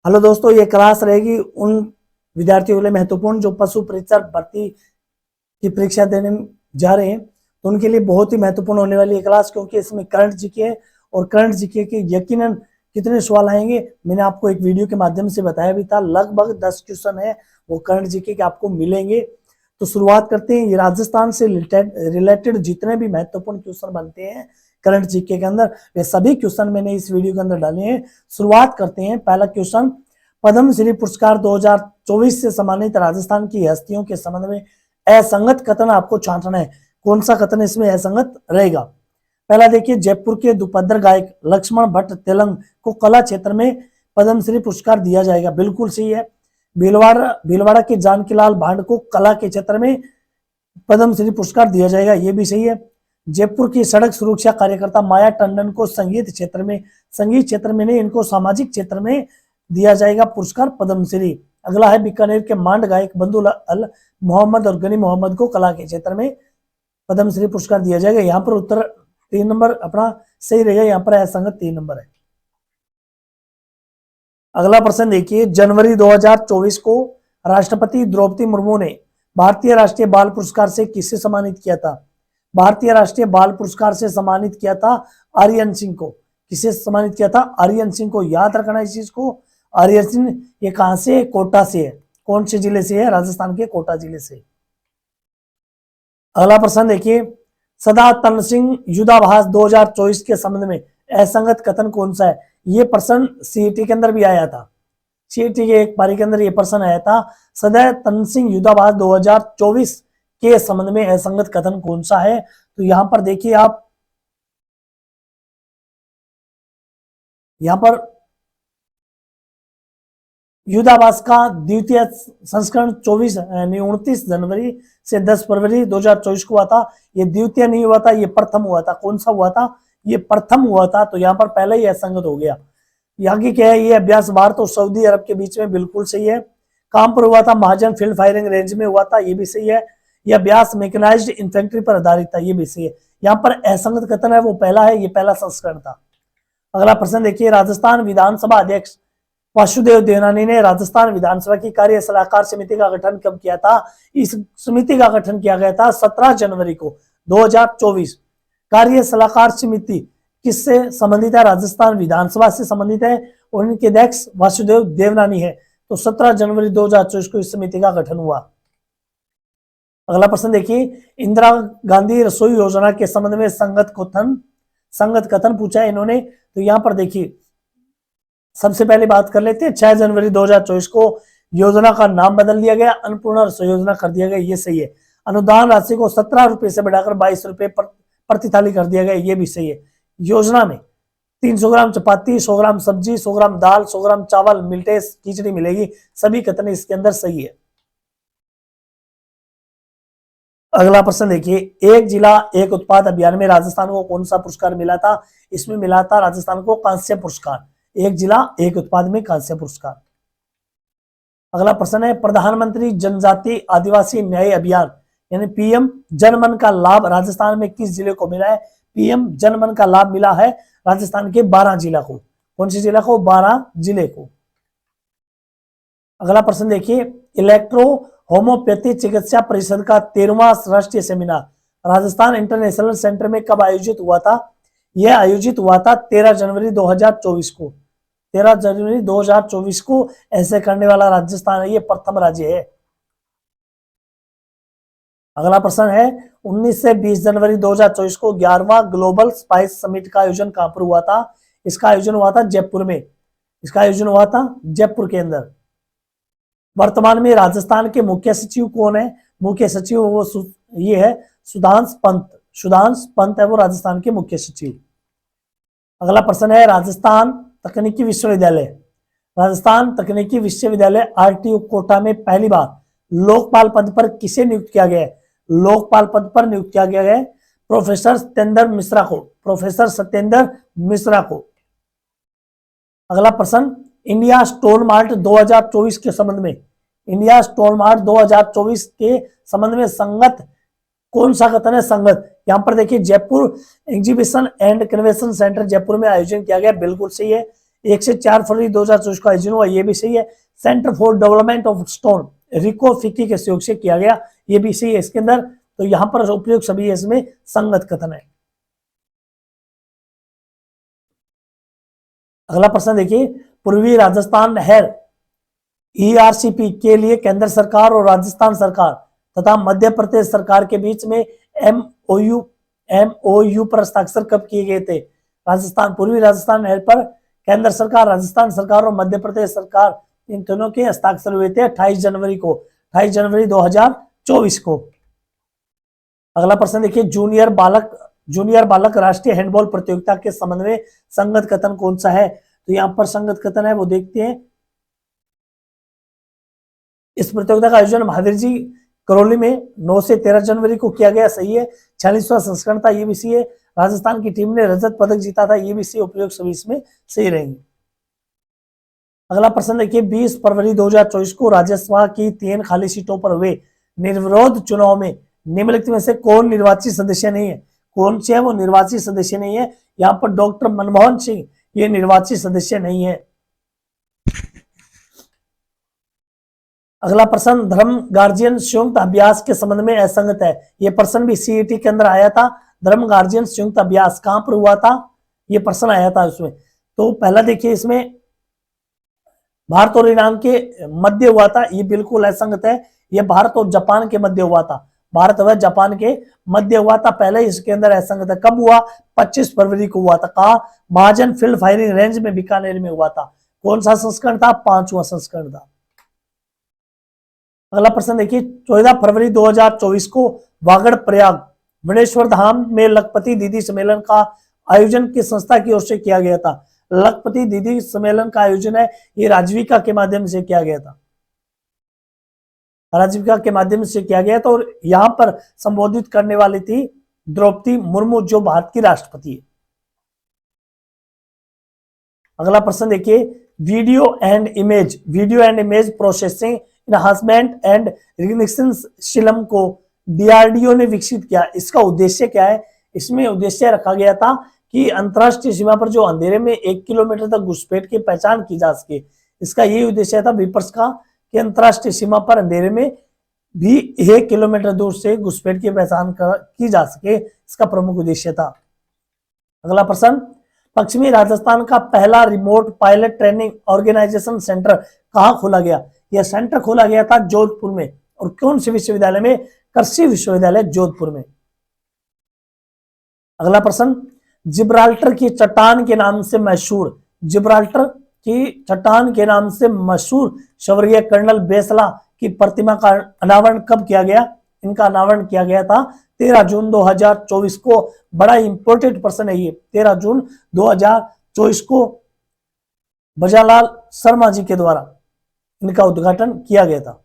Hello दोस्तों, ये class रहेगी उन विद्यार्थियों के लिए महत्वपूर्ण जो पशु परीक्षा भर्ती की परीक्षा देने जा रहे हैं। तो उनके लिए बहुत ही महत्वपूर्ण होने वाली है क्लास, क्योंकि इसमें करंट जीके है और करंट जीके के यकीनन कितने सवाल आएंगे मैंने आपको एक वीडियो के माध्यम से बताया भी था। लगभग 10 क्वेश्चन है वो करंट जीके के आपको मिलेंगे। तो शुरुआत करते हैं। ये राजस्थान से रिलेटेड जितने भी महत्वपूर्ण क्वेश्चन बनते हैं करंट जीके के अंदर, वे सभी क्वेश्चन मैंने इस वीडियो के अंदर डाले हैं। शुरुआत करते हैं। पहला क्वेश्चन, पद्मश्री पुरस्कार 2024 से सम्मानित राजस्थान की हस्तियों के संबंध में असंगत कथन आपको छांटना है। कौन सा कथन इसमें असंगत रहेगा? पहला देखिए, जयपुर के दुपद्र गायक लक्ष्मण भट्ट तेलंग को कला क्षेत्र में पद्मश्री पुरस्कार दिया जाएगा। बिल्कुल सही है। भीलवाड़ा के जानकीलाल भांड को कला के क्षेत्र में पद्मश्री पुरस्कार दिया जाएगा, ये भी सही है। जयपुर की सड़क सुरक्षा कार्यकर्ता माया टंडन को संगीत क्षेत्र में नहीं, इनको सामाजिक क्षेत्र में दिया जाएगा पुरस्कार पद्मश्री। अगला है, बीकानेर के मांड गायक बंदुल अल मोहम्मद और गनी मोहम्मद को कला के क्षेत्र में पद्मश्री पुरस्कार दिया जाएगा। यहाँ पर उत्तर 3 नंबर अपना सही रहेगा, यहाँ पर असंगत 3 नंबर है। अगला प्रश्न देखिए, जनवरी 2024 को राष्ट्रपति द्रौपदी मुर्मू ने भारतीय राष्ट्रीय बाल पुरस्कार से किसे सम्मानित किया था? भारतीय राष्ट्रीय बाल पुरस्कार से सम्मानित किया था आर्यन सिंह को। किसे सम्मानित किया था? आर्यन सिंह को। याद रखना इस चीज को। आर्यन सिंह ये कहां से? कोटा से है। कौन से जिले से है? राजस्थान के कोटा जिले से। अगला प्रश्न देखिए, सदा तन सिंह युद्धाभास 2024 के संबंध में असंगत कथन कौन सा है? ये प्रश्न सीईटी के अंदर भी आया था। सीईटी के एक पारी के अंदर ये प्रश्न आया था, सदा तन सिंह युद्धाभास 2024 के संबंध में असंगत कथन कौन सा है? तो यहां पर देखिए आप, यहां पर युद्धाभास का द्वितीय संस्करण 29 जनवरी से 10 फरवरी 2024 को हुआ था। ये द्वितीय नहीं हुआ था, ये प्रथम हुआ था। कौन सा हुआ था? ये प्रथम हुआ था। तो यहाँ पर पहले ही असंगत हो गया। यहाँ की क्या है? ये अभ्यास भारत और सऊदी अरब के बीच में, बिल्कुल सही है। काम पर हुआ था, महाजन फील्ड फायरिंग रेंज में हुआ था, ये भी सही है। यह अभ्यास मैकेनाइज्ड इन्फेंट्री पर आधारित था, ये भी सही है। यहाँ पर असंगत कथन है वो पहला है, ये पहला संस्करण था। अगला प्रश्न देखिए, राजस्थान विधानसभा अध्यक्ष वासुदेव देवनानी ने राजस्थान विधानसभा की कार्य सलाहकार समिति का गठन कब किया था? इस समिति का गठन किया गया था 17 जनवरी को 2024। कार्य सलाहकार समिति किससे संबंधित है? राजस्थान विधानसभा से संबंधित है और इनके अध्यक्ष वासुदेव देवनानी है। तो 17 जनवरी 2024 को इस समिति का गठन हुआ। अगला प्रश्न देखिए, इंदिरा गांधी रसोई योजना के संबंध में संगत कथन पूछा है इन्होंने। तो यहां पर देखिए, सबसे पहले बात कर लेते हैं। 6 जनवरी 2024 को योजना का नाम बदल दिया गया, अन्नपूर्णा रसोई योजना कर दिया गया, ये सही है। अनुदान राशि को 17 रुपए से बढ़ाकर 22 रुपए प्रति थाली कर दिया गया, ये भी सही है। योजना में 300 ग्राम चपाती, 100 ग्राम सब्जी, 100 ग्राम दाल, 100 ग्राम चावल, मिल्टेस खिचड़ी मिलेगी, सभी कथन इसके अंदर सही है। अगला प्रश्न देखिए, एक जिला एक उत्पाद अभियान में राजस्थान को कौन सा पुरस्कार मिला था? इसमें मिला था राजस्थान को कांस्य पुरस्कार। एक जिला एक उत्पाद में कांस्य पुरस्कार। अगला प्रश्न है, प्रधानमंत्री जनजाति आदिवासी न्याय अभियान यानी पीएम जनमन का लाभ राजस्थान में किस जिले को मिला है? पीएम जनमन का लाभ मिला है राजस्थान के 12 जिला को। कौन सी जिला को? 12 जिले को। अगला प्रश्न देखिए, इलेक्ट्रो होम्योपैथी चिकित्सा परिषद का 13वां राष्ट्रीय सेमिनार राजस्थान इंटरनेशनल सेंटर में कब आयोजित हुआ था? यह आयोजित हुआ था 13 जनवरी 2024 को। 13 जनवरी 2024 को ऐसे करने वाला राजस्थान है, ये प्रथम राज्य है। अगला प्रश्न है, 19 से 20 जनवरी 2024 को 11वां ग्लोबल स्पाइस समिट का आयोजन कहां पर हुआ था? इसका आयोजन हुआ था जयपुर में। इसका आयोजन हुआ था जयपुर के अंदर। वर्तमान में राजस्थान के मुख्य सचिव कौन है? मुख्य सचिव वो ये है सुधांश पंत। सुधांश पंत है वो राजस्थान के मुख्य सचिव। अगला प्रश्न है, राजस्थान तकनीकी विश्वविद्यालय आरटीयू कोटा में पहली बार लोकपाल पद पर किसे नियुक्त किया गया है? लोकपाल पद पर नियुक्त किया गया है प्रोफेसर सत्येंद्र मिश्रा को। अगला प्रश्न, इंडिया स्टोन मार्ट 2024 के संबंध में संगत कौन सा कथन है? संगत। यहां पर देखिए, Jaipur exhibition and convention centre Jaipur में आयोजन किया गया, बिल्कुल सही है। 1 से 4 फरवरी 2024 को आयोजन हुआ, ये भी सही है। Centre for development of stone RIICO FICCI के सहयोग से किया गया, ये भी सही है इसके अंदर। तो यहां पर उपयुक्त सभी इसमें संगत कथन है। अगला प्रश्न देखिए, पूर्वी राजस्थान नहर ईआरसीपी के लिए केंद्र सरकार और राजस्थान सरकार तथा मध्य प्रदेश सरकार के बीच में एमओयू पर हस्ताक्षर कब किए गए थे? राजस्थान, पूर्वी राजस्थान नहर पर केंद्र सरकार, राजस्थान सरकार और मध्य प्रदेश सरकार इन दोनों के हस्ताक्षर हुए थे 28 जनवरी को, 28 जनवरी 2024 को। अगला प्रश्न देखिए, जूनियर बालक राष्ट्रीय हैंडबॉल प्रतियोगिता के संबंध में संगत कथन कौन सा है? तो यहां पर संगत कथन है वो देखते हैं। इस प्रतियोगिता का आयोजन महावीर जी करौली में 9 से 13 जनवरी को किया गया, सही है। 46वां संस्करण था, ये भी सही है। राजस्थान की टीम ने रजत पदक जीता था, ये भी सही, उपयोग सभी इसमें सही रहेंगे। अगला प्रश्न देखिए, 20 फरवरी 2024 को राज्यसभा की 3 खाली सीटों पर हुए निर्विरोध चुनाव में निम्नलिखित में से कौन निर्वाचित सदस्य नहीं है? कौन से है वो निर्वाचित सदस्य नहीं है? यहाँ पर डॉक्टर मनमोहन सिंह ये निर्वाचित सदस्य नहीं है। अगला प्रश्न, धर्म गार्जियन संयुक्त अभ्यास के संबंध में असंगत है, ये प्रश्न भी सीईटी के अंदर आया था। धर्म गार्जियन संयुक्त अभ्यास कहां पर हुआ था? ये प्रश्न आया था उसमें। तो पहला देखिए, इसमें भारत और ईरान के मध्य हुआ था, ये बिल्कुल असंगत है। ये भारत और जापान के मध्य हुआ था, भारत व जापान के मध्य हुआ था पहले, इसके अंदर असंगत है। कब हुआ? 25 फरवरी को हुआ था। कहा? महाजन फील्ड फायरिंग रेंज में बीकानेर में हुआ था। कौन सा संस्करण था? 5वां संस्करण था। अगला प्रश्न देखिए, 14 फरवरी 2024 को वागड़ प्रयाग वनेश्वर धाम में लखपति दीदी सम्मेलन का आयोजन किस संस्था की ओर से किया गया था? लखपति दीदी सम्मेलन का आयोजन है ये राजीविका के माध्यम से किया गया था, राजीविका के माध्यम से किया गया था। और यहां पर संबोधित करने वाली थी द्रौपदी मुर्मू, जो भारत की राष्ट्रपति है। अगला प्रश्न देखिए, video and image processing enhancement and recognition system को डीआरडीओ ने विकसित किया, इसका उद्देश्य क्या है? इसमें उद्देश्य रखा गया था कि अंतरराष्ट्रीय सीमा पर जो अंधेरे में 1 किलोमीटर तक घुसपैठ की पहचान की जा सके, इसका ये उद्देश्य था विपर्स का कि अंतरराष्ट्रीय सीमा पर अंधेरे में भी 1 किलोमीटर दूर से घुसपैठ की पहचान की जा सके, इसका प्रमुख उद्देश्य था। अगला प्रश्न, पश्चिमी राजस्थान का पहला remote pilot training organisation centre कहां खोला गया? यह सेंटर खोला गया था जोधपुर में। और कौन से विश्वविद्यालय में? कृषि विश्वविद्यालय जोधपुर में। अगला प्रश्न, जिब्राल्टर की चट्टान के नाम से मशहूर, जिब्राल्टर की चट्टान के नाम से मशहूर स्वर्गीय कर्नल बेसला की प्रतिमा का अनावरण कब किया गया? इनका अनावरण किया गया था 13 जून 2024 को। बड़ा इंपॉर्टेंट प्रश्न है ये। 13 जून 2024 को बजालाल शर्मा जी के द्वारा इनका उद्घाटन किया गया था।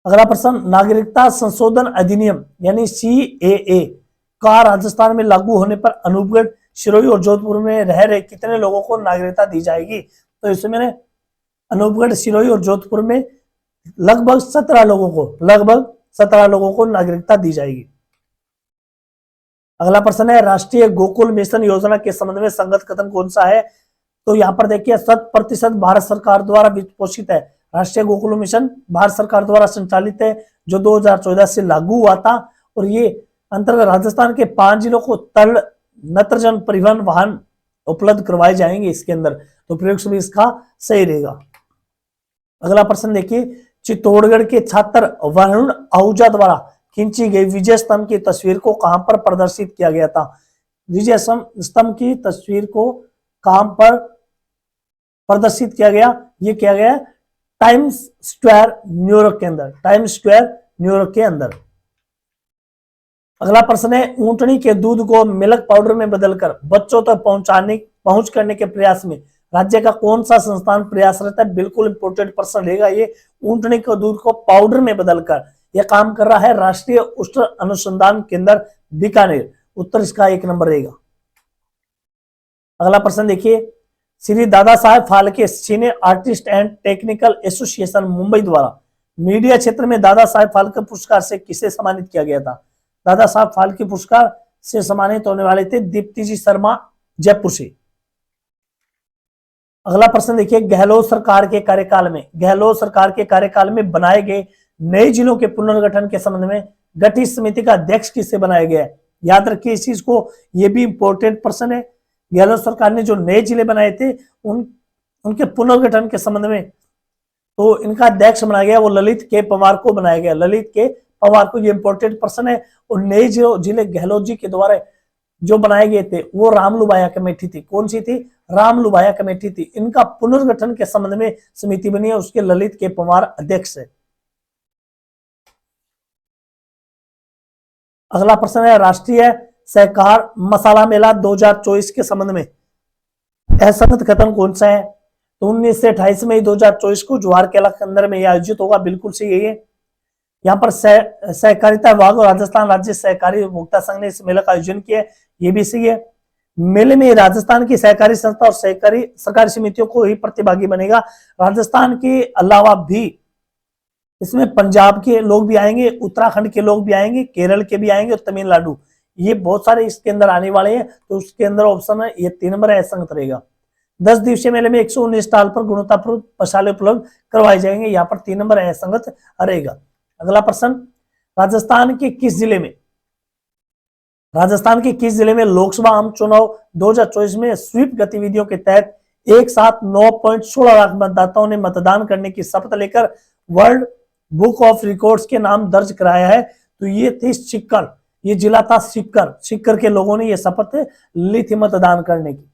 अगला प्रश्न, नागरिकता संशोधन अधिनियम यानी सीएए का राजस्थान में लागू होने पर अनूपगढ़, सिरोही और जोधपुर में रह रहे कितने लोगों को नागरिकता दी जाएगी? तो इसमें अनूपगढ़, सिरोही और जोधपुर में लगभग 17 लोगों को नागरिकता दी जाएगी। अगला प्रश्न है, राष्ट्रीय गोकुल मिशन योजना के संबंध में संगत कथन कौन सा है? तो यहां पर देखिए, 100% भारत सरकार द्वारा वित्त पोषित है। राष्ट्रीय गोकुल मिशन भारत सरकार द्वारा संचालित है, जो 2014 से लागू हुआ था। और ये अंतर्गत राजस्थान के 5 जिलों को तल नत्रजन परिवहन वाहन उपलब्ध करवाए जाएंगे इसके अंदर। तो प्रयोग सभी इसका सही रहेगा। अगला प्रश्न देखिए, चित्तौड़गढ़ के छात्र वरुण आहूजा द्वारा खींची गई विजय स्तंभ की तस्वीर को कहां पर प्रदर्शित किया गया था? विजय स्तंभ की तस्वीर को कहां पर प्रदर्शित किया गया? ये किया गया टाइम्स स्क्वायर न्यूयॉर्क के अंदर, टाइम्स स्क्वायर न्यूयॉर्क के अंदर। अगला प्रश्न है, ऊंटनी के दूध को मिल्क पाउडर में बदलकर बच्चों तक पहुंच करने के प्रयास में राज्य का कौन सा संस्थान प्रयासरत है? बिल्कुल इंपोर्टेंट प्रश्न रहेगा ये। ऊंटनी के दूध को पाउडर में बदलकर यह काम कर रहा है राष्ट्रीय उष्ण अनुसंधान केंद्र बीकानेर। उत्तर इसका 1 नंबर रहेगा। अगला प्रश्न देखिए, Shri Dada Saheb Phalke senior artist and technical association Mumbai द्वारा मीडिया क्षेत्र में दादा साहेब फाल्के पुरस्कार से किसे सम्मानित किया गया था? दादा साहेब फाल्के पुरस्कार से सम्मानित होने वाले थे दीप्ति जी शर्मा, जयपुर से। अगला प्रश्न देखिए, गहलोत सरकार के कार्यकाल में, गहलोत सरकार के कार्यकाल में बनाए गए नए जिलों के पुनर्गठन के संबंध में गठित समिति का अध्यक्ष किसे बनाया गया है? याद रखिए इस चीज को, ये भी इंपॉर्टेंट प्रश्न है। गहलोत सरकार ने जो नए जिले बनाए थे उनके पुनर्गठन के संबंध में तो इनका अध्यक्ष बनाया गया वो ललित के पवार को बनाया गया, ललित के पवार को। ये इंपॉर्टेंट प्रश्न है। और नए जो जिले गहलोत जी के द्वारा जो बनाए गए थे वो रामलुबाया कमेटी थी। कौन सी थी? रामलुबाया कमेटी थी। इनका पुनर्गठन के संबंध में समिति बनी है, उसके ललित के पवार अध्यक्ष है। अगला प्रश्न है, राष्ट्रीय सहकार मसाला मेला 2024 के संबंध में असंगत कथन कौन सा है? तो 19 से 28 मई 2024 को ज्वार केला के अंदर में यह आयोजित होगा। बिल्कुल सही है। यहाँ पर सहकारिता विभाग और राजस्थान राज्य सहकारी उपभोक्ता संघ ने इस मेले का आयोजन किया है, ये भी सही है। मेले में राजस्थान की सहकारी संस्था और सहकारी सरकारी समितियों को ही प्रतिभागी बनेगा। राजस्थान के अलावा भी इसमें पंजाब के लोग भी आएंगे, उत्तराखंड के लोग भी आएंगे, केरल के भी आएंगे और तमिलनाडु, ये बहुत सारे इसके अंदर आने वाले हैं। तो उसके अंदर ऑप्शन है ये 3 नंबर असंगत रहेगा। 10 दिवसीय मेले में 119 स्टॉल पर गुणवत्तापूर्ण मसाले उपलब्ध करवाए जाएंगे, यहाँ पर 3 नंबर असंगत रहेगा। अगला प्रश्न, राजस्थान के किस जिले में लोकसभा आम चुनाव 2024 में स्वीप गतिविधियों के तहत एक साथ 9.16 लाख मतदाताओं ने मतदान करने की शपथ लेकर वर्ल्ड बुक ऑफ रिकॉर्ड्स के नाम दर्ज कराया है? तो ये थी सीकर, ये जिला था सीकर के लोगों ने ये शपथ ली थी मतदान करने की।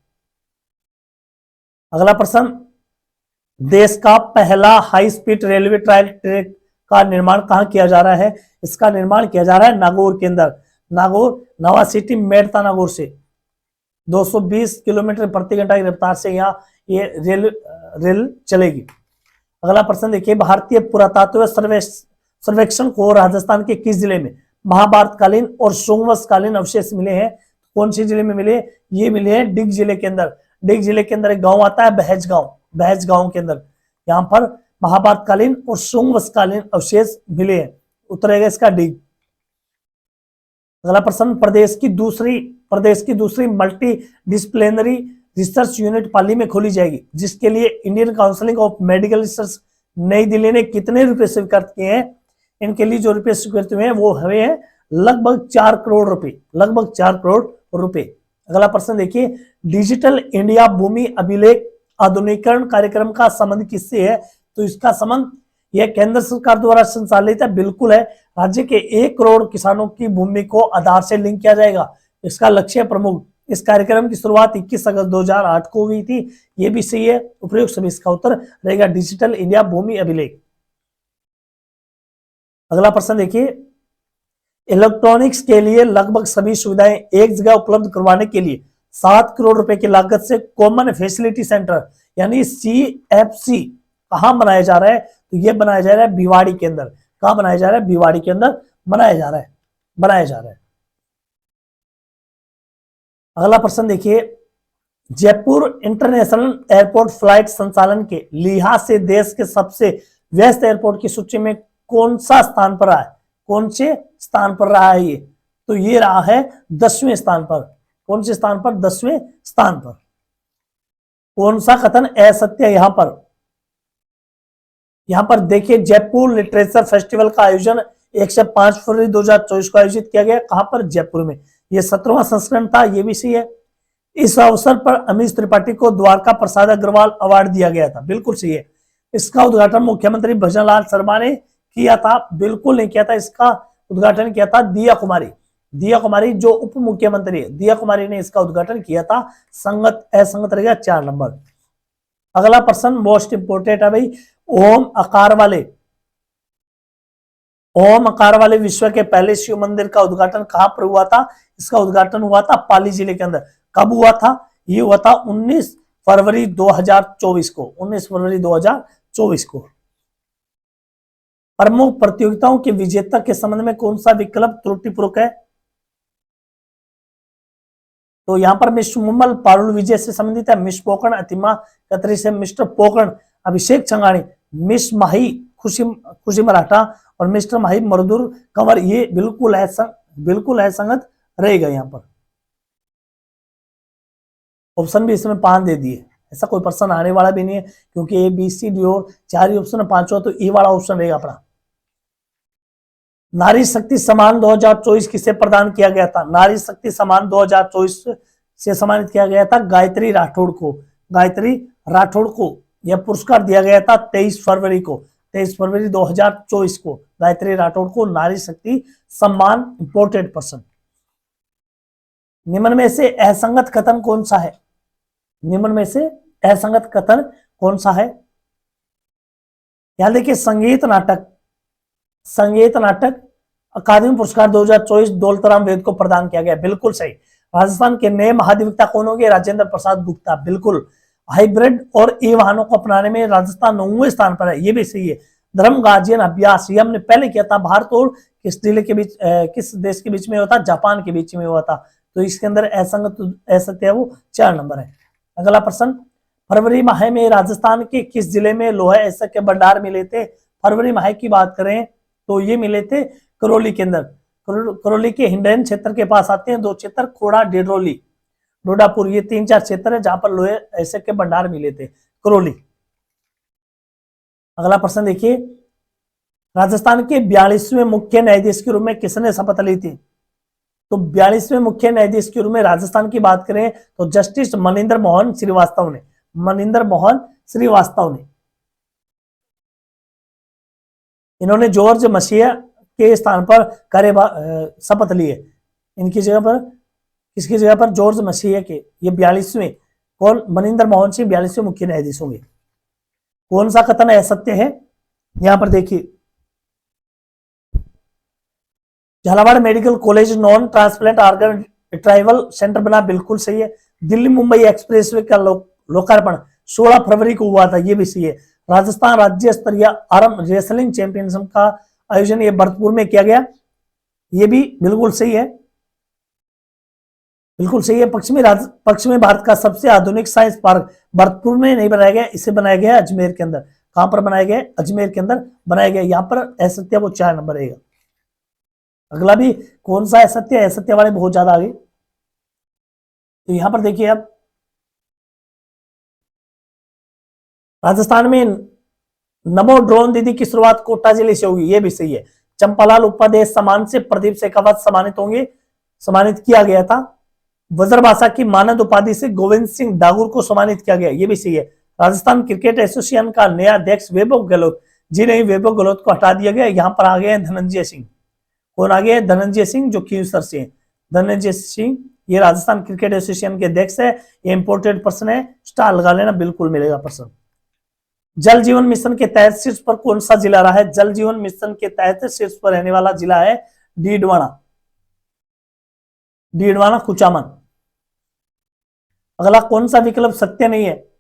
अगला प्रश्न, देश का पहला हाई स्पीड रेलवे ट्रैक का निर्माण कहां किया जा रहा है? इसका निर्माण किया जा रहा है नागौर के अंदर। नागौर नवा सिटी मेड़ता नागौर से 220 किलोमीटर प्रति घंटा की रफ्तार से यहाँ ये रेल चलेगी। अगला प्रश्न देखिए, भारतीय पुरातत्व सर्वेक्षण को राजस्थान के किस जिले में महाभारतकालीन और सोमवंशकालीन अवशेष मिले हैं? कौन से जिले में मिले? ये मिले हैं डिग जिले के अंदर। डिग जिले के अंदर एक गांव आता है बहज गांव के अंदर यहाँ पर महाभारतकालीन और सोमवंशकालीन अवशेष मिले हैं। उत्तर रहेगा इसका डिग। अगला प्रश्न, प्रदेश की दूसरी मल्टी डिसिप्लिनरी रिसर्च यूनिट पाली में खोली जाएगी, जिसके लिए Indian council of medical research नई दिल्ली ने कितने रुपए स्वीकृत किए हैं? इनके लिए जो रुपए स्वीकृत हुए हैं वो हुए हैं लगभग 4 करोड़ रुपए। अगला प्रश्न देखिए, डिजिटल इंडिया भूमि अभिलेख आधुनिकीकरण कार्यक्रम का संबंध किससे है? तो इसका संबंध यह केंद्र सरकार द्वारा संचालित है, बिल्कुल है। राज्य के 1 करोड़ किसानों की भूमि को आधार से लिंक किया जाएगा, इसका लक्ष्य प्रमुख। इस कार्यक्रम की शुरुआत 21 अगस्त 2008 को हुई थी, ये भी सही है। उपयुक्त सभी इसका उत्तर रहेगा डिजिटल इंडिया भूमि अभिलेख। अगला प्रश्न देखिए, इलेक्ट्रॉनिक्स के लिए लगभग सभी सुविधाएं एक जगह उपलब्ध करवाने के लिए 7 करोड़ रुपए की लागत से कॉमन फैसिलिटी सेंटर यानी CFC कहां बनाया जा रहा है? तो ये बनाया जा रहा है भिवाड़ी के अंदर। कहां बनाया जा रहा है? भिवाड़ी के अंदर बनाया जा रहा है। अगला प्रश्न देखिए, जयपुर इंटरनेशनल एयरपोर्ट फ्लाइट संचालन के लिहाज से देश के सबसे व्यस्त एयरपोर्ट की सूची में कौन सा स्थान पर रहा है? कौन से स्थान पर रहा है ये? तो ये रहा है 10वें स्थान पर। कौन से स्थान पर? 10वें स्थान पर। कौन सा कथन असत्य है यहां पर देखिए, जयपुर लिटरेचर फेस्टिवल का आयोजन 1 से 5 फरवरी 2024 को आयोजित किया गया। कहां पर? जयपुर में। ये 17वां संस्करण था, ये भी सही है। इस अवसर पर अमीश त्रिपाठी को द्वारका प्रसाद अग्रवाल अवार्ड दिया गया था, बिल्कुल सही है। इसका उद्घाटन मुख्यमंत्री भजन लाल शर्मा ने किया था, बिल्कुल नहीं किया था। इसका उद्घाटन किया था दिया कुमारी जो उप मुख्यमंत्री है, दिया कुमारी ने इसका उद्घाटन किया था। संगत असंगत रहेगा 4 नंबर। अगला प्रश्न मोस्ट इंपोर्टेंट है भाई, ओम आकार वाले विश्व के पहले शिव मंदिर का उद्घाटन कहां पर हुआ था? इसका उद्घाटन हुआ था पाली जिले के अंदर। कब हुआ था? ये हुआ था 19 फरवरी 2024 को। 19 फरवरी 2024 को। प्रमुख प्रतियोगिताओं के विजेता के संबंध में कौन सा विकल्प त्रुटिपूर्वक है? तो यहां पर मिस मुम्मल पारुल विजय से संबंधित है, मिस पोकरण अतिमा कतरी से मिस्टर पोकरण अभिषेक छंगाणी, मिस माही खुशी मराठा और मिस्टर माही मरदुर कंवर। ये बिल्कुल है संगत रहेगा। यहां पर ऑप्शन भी इसमें 5 दे दिए ऐसा कोई प्रश्न आने वाला भी नहीं है, क्योंकि ए बी सी डी और 4 ही ऑप्शन है, 5वां तो ए वाला ऑप्शन रहेगा अपना। नारी शक्ति सम्मान 2024 किसे प्रदान किया गया था? नारी शक्ति सम्मान 2024 से सम्मानित किया गया था गायत्री राठौड़ को। गायत्री राठौड़ को यह पुरस्कार दिया गया था 23 फरवरी को, 23 फरवरी 2024 को गायत्री राठौड़ को नारी शक्ति सम्मान इंपोर्टेड पर्सन। निम्न में से असंगत कथन कौन सा है? निम्न में से असंगत कथन कौन सा है? यहां देखिए, संगीत नाटक अकादमी पुरस्कार 2024 दौलतराम वेद को प्रदान किया गया, बिल्कुल सही। राजस्थान के नए महाधिवक्ता कौन होंगे? राजेंद्र प्रसाद गुप्ता, बिल्कुल। हाइब्रिड और ई वाहनों को अपनाने में राजस्थान 9वें स्थान पर है, ये भी सही है। धर्म गार्जियन अभ्यास ये हमने पहले किया था, भारत और किस जिले के बीच, किस देश के बीच में हुआ था? जापान के बीच में हुआ था। तो इसके अंदर असत्य है वो 4 नंबर है। अगला प्रश्न, फरवरी माह में राजस्थान के किस जिले में लोहा ऐसा के भंडार मिले थे? फरवरी माह की बात करें तो ये मिले थे करौली के अंदर। करौली के हिंडन क्षेत्र के पास आते हैं 2 क्षेत्र, खोड़ा, डेडरोली, डोडापुर, ये 3-4 क्षेत्र है जहां पर लोहे ऐसे के भंडार मिले थे, करौली। अगला प्रश्न देखिए, राजस्थान के 42वें मुख्य न्यायाधीश के रूप में किसने शपथ ली थी? तो 42वें मुख्य न्यायाधीश के रूप में राजस्थान की बात करें तो जस्टिस मनिंदर मोहन श्रीवास्तव ने, मनिंदर मोहन श्रीवास्तव ने। इन्होंने जॉर्ज मसीह के स्थान पर शपथ ली है। इनकी जगह पर, किसकी जगह पर? जॉर्ज मसीह के। ये 42वें कौन? मनिंदर मोहन सिंह 42वें मुख्य न्यायाधीश होंगे। कौन सा कथन असत्य है? यहां पर देखिए, Jhalawar medical college non transplant organ retrieval centre बना, बिल्कुल सही है। दिल्ली मुंबई एक्सप्रेसवे का लोकार्पण 16 फरवरी को हुआ था, ये भी सही है। राजस्थान राज्य स्तरीय आर्म रेसलिंग चैंपियनशिप का आयोजन ये भरतपुर में किया गया, ये भी बिल्कुल सही है, बिल्कुल सही है। पश्चिमी भारत का सबसे आधुनिक साइंस पार्क भरतपुर में नहीं बनाया गया, इसे बनाया गया अजमेर के अंदर। कहां पर बनाया गया? अजमेर के अंदर बनाया गया। यहां पर असत्य वो 4 नंबर रहेगा। अगला भी कौन सा असत्य? असत्य वाले बहुत ज्यादा आगे। तो यहां पर देखिए, अब राजस्थान में नमो ड्रोन दीदी की शुरुआत कोटा जिले से होगी, ये भी सही है। चंपालाल उपाध्याय सम्मान से प्रदीप शेखावत सम्मानित होंगे, सम्मानित किया गया था। वज्रभाषा की मानद उपाधि से गोविंद सिंह डागुर को सम्मानित किया गया, ये भी सही है। राजस्थान क्रिकेट एसोसिएशन का नया अध्यक्ष वैभव गहलोत, जी नहीं, वैभव गहलोत को हटा दिया गया। यहां पर आ गए धनंजय सिंह। कौन आ गए? धनंजय सिंह, जो क्यूसर से हैं। धनंजय सिंह ये राजस्थान क्रिकेट एसोसिएशन के अध्यक्ष है, ये इंपोर्टेड पर्सन है, स्टार लगा लेना, बिल्कुल मिलेगा पर्सन। जल जीवन मिशन के तहत शीर्ष पर कौन सा जिला रहा है? जल जीवन मिशन के तहत शीर्ष पर रहने वाला जिला है डीडवाना, डीडवाना कुचामन। अगला कौन सा विकल्प सत्य नहीं है?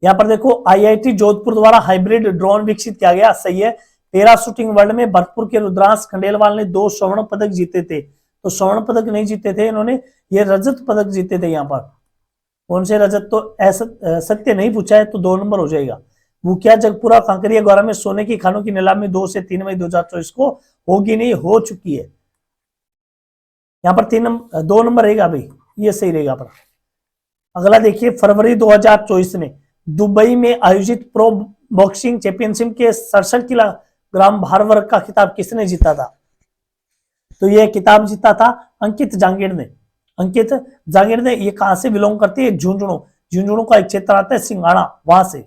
यहां पर देखो, आईआईटी जोधपुर द्वारा हाइब्रिड ड्रोन विकसित किया गया, सही है। पैरा शूटिंग वर्ल्ड में भरतपुर के रुद्रांश खंडेलवाल ने 2 स्वर्ण पदक जीते थे, तो स्वर्ण पदक नहीं जीते थे इन्होंने, ये रजत पदक जीते थे। यहां पर कौन से रजत? तो ऐसा सत्य नहीं पूछा है, तो 2 नंबर हो जाएगा। भूकिया जगपुरा कांकरिया गौरा में सोने की खानों की नीलामी 2 से 3 मई 2024 को होगी, नहीं हो चुकी है। यहां पर 2 नंबर रहेगा भाई, ये सही रहेगा अपना। अगला देखिए, फरवरी 2024 में दुबई में आयोजित प्रो बॉक्सिंग चैंपियनशिप के 67 किलोग्राम भार वर्ग का खिताब किसने जीता था? तो यह किताब जीता था अंकित जांगीर ने। अंकित जांगीर ने, ये कहां से बिलोंग करती है? झुंझुनू, झुंझुनू का एक क्षेत्र आता है सिंगाड़ा, वहां से।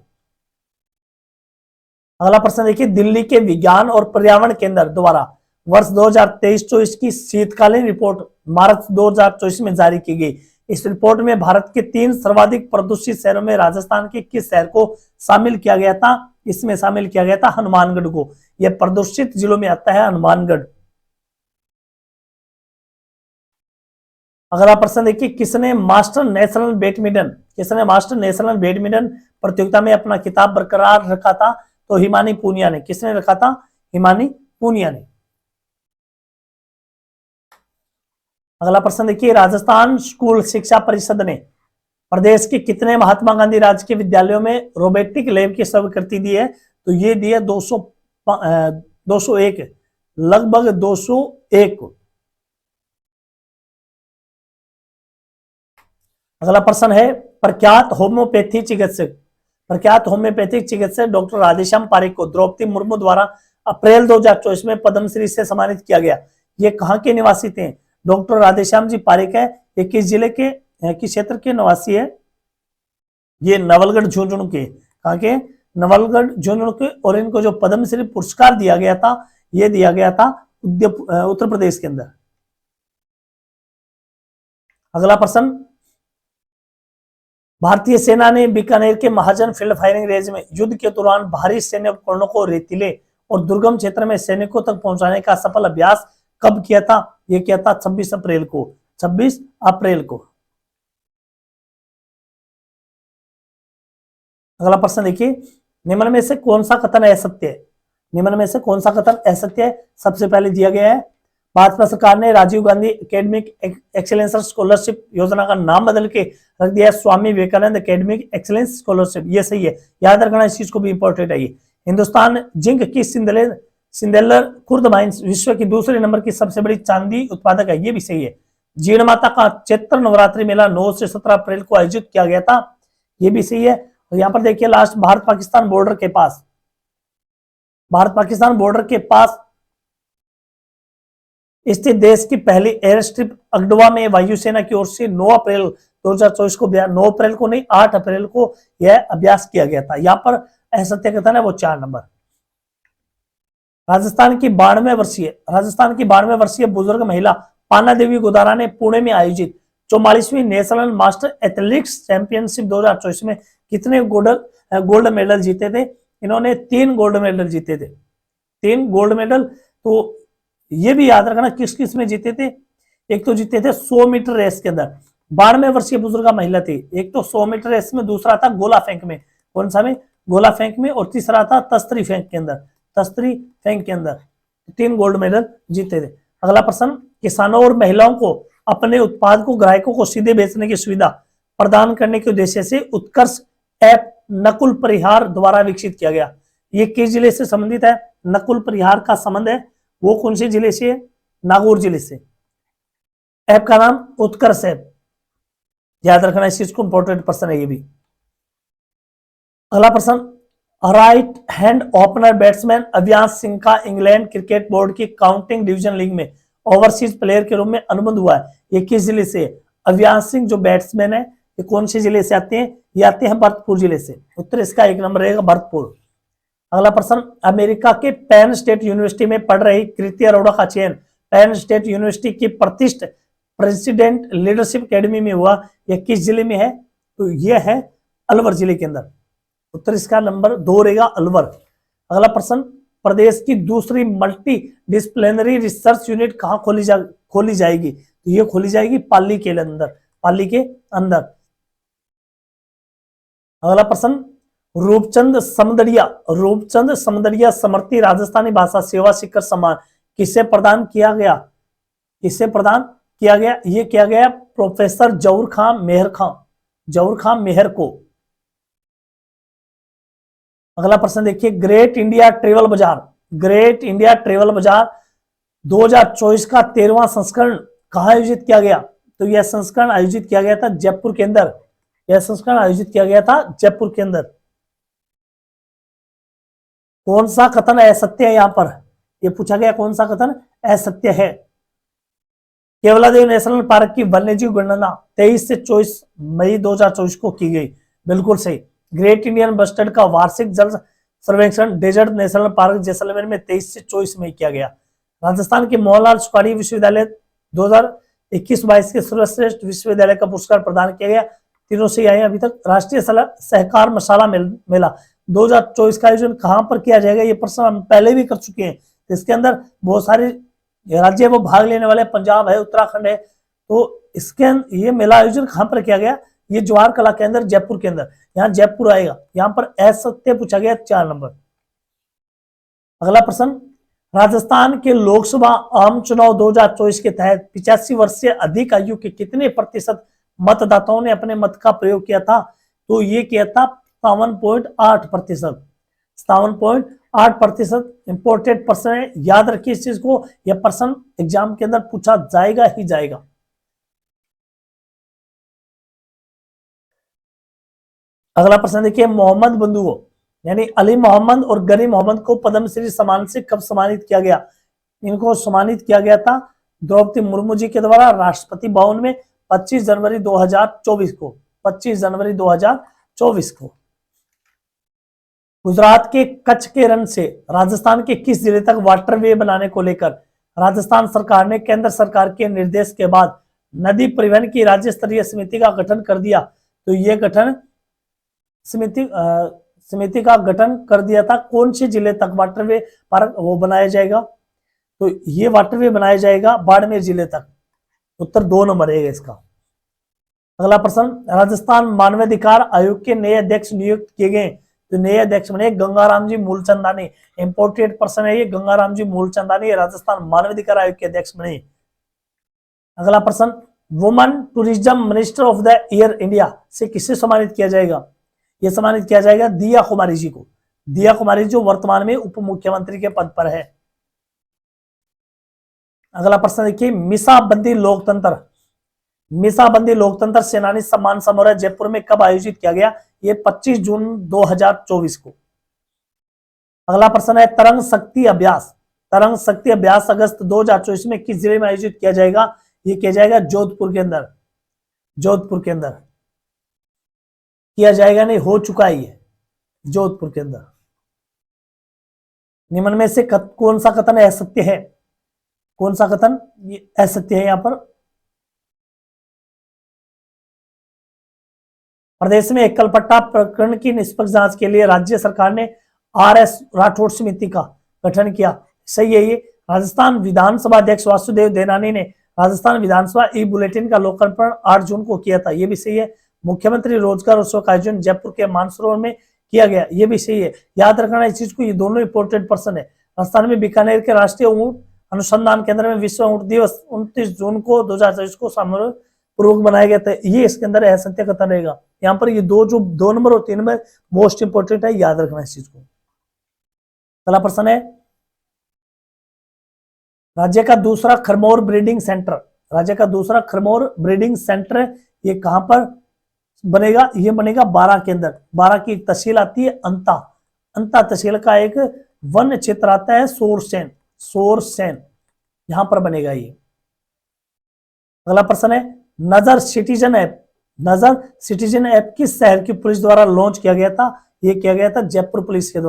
अगला प्रश्न देखिए, दिल्ली के विज्ञान और पर्यावरण केंद्र द्वारा वर्ष 2023-24 की शीतकालीन रिपोर्ट मार्च 2024 में जारी की गई। इस रिपोर्ट में भारत के 3 सर्वाधिक प्रदूषित शहरों में राजस्थान के किस शहर को शामिल किया गया था? इसमें शामिल किया गया था हनुमानगढ़ को। यह प्रदूषित जिलों में आता है हनुमानगढ़। अगला प्रश्न देखिए, किसने मास्टर नेशनल बैडमिंटन प्रतियोगिता में अपना खिताब बरकरार रखा था? तो हिमानी पूनिया ने। किसने रखा था? हिमानी पूनिया ने। अगला प्रश्न देखिए, राजस्थान स्कूल शिक्षा परिषद ने प्रदेश के कितने महात्मा गांधी राजकीय विद्यालयों में रोबोटिक लैब की स्वीकृति दी है? तो ये दी है 201, लगभग 201। अगला प्रश्न है, प्रख्यात होम्योपैथी चिकित्सक, प्रख्यात होम्योपैथिक चिकित्सक डॉक्टर राधेश्याम पारिक को द्रौपदी मुर्मू द्वारा अप्रैल 2024 में पद्मश्री से सम्मानित किया गया। ये कहाँ के निवासी थे? डॉक्टर राधेश्याम जी पारिक है, ये किस जिले के, किस क्षेत्र के निवासी है? ये नवलगढ़ झुंझुनू के, कहाँ के? नवलगढ़ झुंझुनू के। और इनको जो पद्मश्री पुरस्कार दिया गया था, ये दिया गया था उत्तर प्रदेश के अंदर। अगला प्रश्न, भारतीय सेना ने बीकानेर के महाजन फील्ड फायरिंग रेंज में युद्ध के दौरान भारी सैन्य उपकरणों को रेतीले और दुर्गम क्षेत्र में सैनिकों तक पहुंचाने का सफल अभ्यास कब किया था? यह किया था 26 अप्रैल को, 26 अप्रैल को। अगला प्रश्न देखिए, निम्न में से कौन सा कथन असत्य है? निम्न में से कौन सा कथन असत्य है? सबसे पहले दिया गया है, भाजपा सरकार ने Rajiv Gandhi academic excellence scholarship योजना का नाम बदल के रख दिया Swami Vivekanand academic excellence scholarship. ये सही है, याद रखना, इस चीज को भी इंपॉर्टेंट है। ये हिंदुस्तान जिंक की सिंदेलर खुर्द माइंस विश्व की दूसरे नंबर की सबसे बड़ी चांदी उत्पादक है। ये भी सही है। जीण माता का चैत्र नवरात्रि मेला 9 से 17 अप्रैल को आयोजित किया गया था। ये भी सही है। और यहाँ पर देखिए लास्ट, भारत पाकिस्तान बॉर्डर के पास, भारत पाकिस्तान बॉर्डर के पास स्थित देश की पहली एयर स्ट्रिप अगडवा में वायुसेना की ओर से 9 अप्रैल 2024 को, 9 अप्रैल को नहीं 8 अप्रैल को यह अभ्यास किया गया था। यहाँ पर असत्य कथन है वो 4 नंबर। राजस्थान की 92 वर्षीय बुजुर्ग महिला पाना देवी गोदारा ने पुणे में आयोजित 44वीं नेशनल मास्टर एथलेटिक्स चैंपियनशिप 2024 में कितने गोल्ड मेडल जीते थे? इन्होंने 3 गोल्ड मेडल जीते थे, 3 गोल्ड मेडल। तो ये भी याद रखना किस किस में जीते थे। एक तो जीते थे 100 मीटर रेस के अंदर, 92 वर्षीय बुजुर्ग महिला थी। एक तो 100 मीटर रेस में, दूसरा था गोला फेंक में, कौन सा में? गोला फेंक में। और तीसरा था तस्तरी फेंक के अंदर, तस्तरी फेंक के अंदर 3 गोल्ड मेडल जीते थे। अगला प्रश्न, किसानों और महिलाओं को अपने उत्पाद को ग्राहकों को सीधे बेचने की सुविधा प्रदान करने के उद्देश्य से उत्कर्ष ऐप नकुल परिहार द्वारा विकसित किया गया। ये किस जिले से संबंधित है? नकुल परिहार का संबंध है वो कौन से जिले से है? नागौर जिले से। ऐप का नाम उत्कर्ष ऐप, याद रखना, इस चीज को इंपॉर्टेंट प्रश्न है ये भी। अगला प्रश्न, right hand opener batsman Avinash Singh का इंग्लैंड क्रिकेट बोर्ड की काउंटिंग डिवीजन लीग में ओवरसीज प्लेयर के रूप में अनुबंध हुआ है। ये किस जिले से? अविनाश सिंह जो बैट्समैन है ये कौन से जिले से आते हैं? ये आते हैं भरतपुर जिले से। उत्तर इसका 1 नंबर रहेगा, भरतपुर। अगला प्रश्न, अमेरिका के पेन स्टेट यूनिवर्सिटी में पढ़ रही कृति अरोड़ा का चयन पेन स्टेट यूनिवर्सिटी की प्रतिष्ठित प्रेसिडेंट लीडरशिप एकेडमी में हुआ। यह किस जिले में है? तो यह है अलवर जिले के अंदर। उत्तर इसका नंबर 2 रहेगा, अलवर। अगला प्रश्न, प्रदेश की दूसरी मल्टी डिसिप्लिनरी रिसर्च यूनिट कहां खोली जाएगी? तो ये खोली जाएगी पाली के अंदर, पाली के अंदर। अगला प्रश्न, रूपचंद समदड़िया समर्थी राजस्थानी भाषा सेवा शिखर सम्मान किसे प्रदान किया गया? किसे प्रदान किया गया? ये किया गया प्रोफेसर जहूर खां मेहर को। अगला प्रश्न देखिए, ग्रेट इंडिया ट्रेवल बाजार 2024 का 13वां संस्करण कहां आयोजित किया गया? तो यह संस्करण आयोजित किया गया था जयपुर के अंदर। यह संस्करण आयोजित किया गया था जयपुर के अंदर। कौन सा कथन असत्य है? यहां पर यह पूछा गया कौन सा कथन असत्य है। केवलादेव नेशनल पार्क की वन्यजीव गणना 23 से 24 मई 2024 को की गई, बिल्कुल सही। ग्रेट इंडियन बस्टर्ड का वार्षिक जल सर्वेक्षण डेजर्ट नेशनल पार्क जैसलमेर में 23 से 24 में किया गया। राजस्थान के मोहनलाल सुखाड़ी विश्वविद्यालय 2021-22 के सर्वश्रेष्ठ विश्वविद्यालय का पुरस्कार प्रदान किया गया। तीनों से आए अभी तक। राष्ट्रीय सहकार मसाला मेला 2024 का आयोजन कहां पर किया जाएगा? ये प्रश्न हम पहले भी कर चुके हैं। इसके अंदर बहुत सारे राज्य वो भाग लेने वाले, पंजाब है, उत्तराखंड है। तो इसके ये मेला आयोजन कहां पर किया गया? ये जवाहर कला के अंदर, जयपुर के अंदर। यहाँ जयपुर आएगा। यहाँ पर असत्य पूछा गया 4 नंबर। अगला प्रश्न, राजस्थान के लोकसभा आम चुनाव 2024 के तहत 85 वर्ष से अधिक आयु के कितने प्रतिशत मतदाताओं ने अपने मत का प्रयोग किया था? तो ये किया था 57.8%। 57.8%। इंपोर्टेंट प्रश्न है, याद रखिए इस चीज को। यह प्रश्न एग्जाम के अंदर पूछा जाएगा ही जाएगा। अगला प्रश्न देखिए, मोहम्मद बंधुओं यानी अली मोहम्मद और गनी मोहम्मद को पद्मश्री सम्मान से कब सम्मानित किया गया? इनको सम्मानित किया गया था द्रौपदी मुर्मू जी के द्वारा राष्ट्रपति भवन में 25 जनवरी 2024 को। 25 जनवरी 2024 को। गुजरात के कच्छ के रण से राजस्थान के किस जिले तक वाटरवे बनाने को लेकर राजस्थान सरकार ने केंद्र सरकार के निर्देश के बाद नदी परिवहन की राज्य स्तरीय समिति का गठन कर दिया? तो ये गठन समिति का गठन कर दिया था। कौन से जिले तक वाटरवे पार्क वो बनाया जाएगा? तो ये वाटरवे बनाया जाएगा बाड़मेर जिले तक। उत्तर 2 नंबर है इसका। अगला प्रश्न, राजस्थान मानवाधिकार आयोग के नए अध्यक्ष नियुक्त किए गए? तो नए अध्यक्ष बने गंगाराम जी मूलचंदानी। इंपोर्टेड पर्सन है ये गंगाराम जी मूलचंदानी, राजस्थान मानवाधिकार आयोग के अध्यक्ष बने। अगला प्रश्न, woman tourism minister of the year India से किसे सम्मानित किया जाएगा? यह सम्मानित किया जाएगा दिया कुमारी जी को। दिया कुमारी जो वर्तमान में उप मुख्यमंत्री के पद पर है। अगला प्रश्न देखिए, मीसाबंदी लोकतंत्र सेनानी सम्मान समारोह जयपुर में कब आयोजित किया गया? ये 25 जून 2024 को। अगला प्रश्न है, तरंग शक्ति अभ्यास अगस्त 2024 में किस जिले में आयोजित किया जाएगा? ये किया जाएगा जोधपुर के अंदर किया जाएगा, नहीं हो चुका है ये जोधपुर के अंदर। निम्न में से कौन सा कथन असत्य है? कौन सा कथन ये असत्य है? यहां पर प्रदेश में एकल पट्टा प्रकरण की निष्पक्ष जांच के लिए राज्य सरकार ने RS राठौड़ समिति का गठन किया। सही है ये। राजस्थान विधानसभा अध्यक्ष वासुदेव देवनानी ने राजस्थान विधानसभा ई बुलेटिन का लोकार्पण 8 जून को किया था। ये भी सही है। मुख्यमंत्री रोजगार उत्सव का आयोजन जयपुर के मानसरोवर में किया गया। ये भी सही है। याद रखना इस चीज को, ये दोनों इंपोर्टेंट पर्सन है। राजस्थान में बीकानेर के राष्ट्रीय ऊंट अनुसंधान केंद्र में विश्व ऊंट दिवस 29 जून को 2024 को समारोह पूर्वक बनाया गया था। ये इसके अंदर असत्य कथन रहेगा। यहाँ पर ये जो 2 नंबर और 3 नंबर मोस्ट इंपोर्टेंट है, याद रखना इस चीज को। अगला प्रश्न है, राज्य का दूसरा खरमोर ब्रीडिंग सेंटर ये कहां पर बनेगा? ये बनेगा बारा के अंदर। बारा की एक तहसील आती है अंता तहसील का एक वन क्षेत्र आता है सोरसेन, यहां पर बनेगा ये। अगला प्रश्न है, नजर सिटीजन ऐप किस शहर की पुलिस द्वारा लॉन्च किया गया था? ये किया गया था जयपुर पुलिस के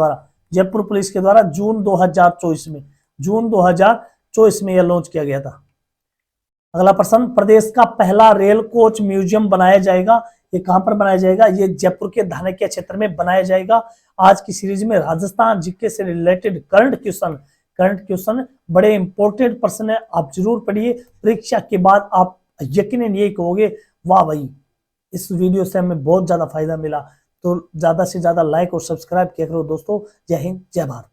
द्वारा जून 2024 में यह लॉन्च किया गया था। अगला प्रश्न, प्रदेश का पहला रेल कोच म्यूजियम बनाया जाएगा। ये कहां पर बनाया जाएगा? ये जयपुर के धानेकिया क्षेत्र में बनाया जाएगा। आज की सीरीज में राजस्थान जीके से रिलेटेड करंट क्वेश्चन बड़े इंपॉर्टेंट प्रश्न है, आप जरूर पढ़िए। परीक्षा के बाद आप यकीनन यही कहोगे, वाह भाई इस वीडियो से हमें बहुत ज्यादा फायदा मिला। तो ज्यादा से ज्यादा लाइक और सब्सक्राइब किया करो दोस्तों। जय हिंद, जय भारत।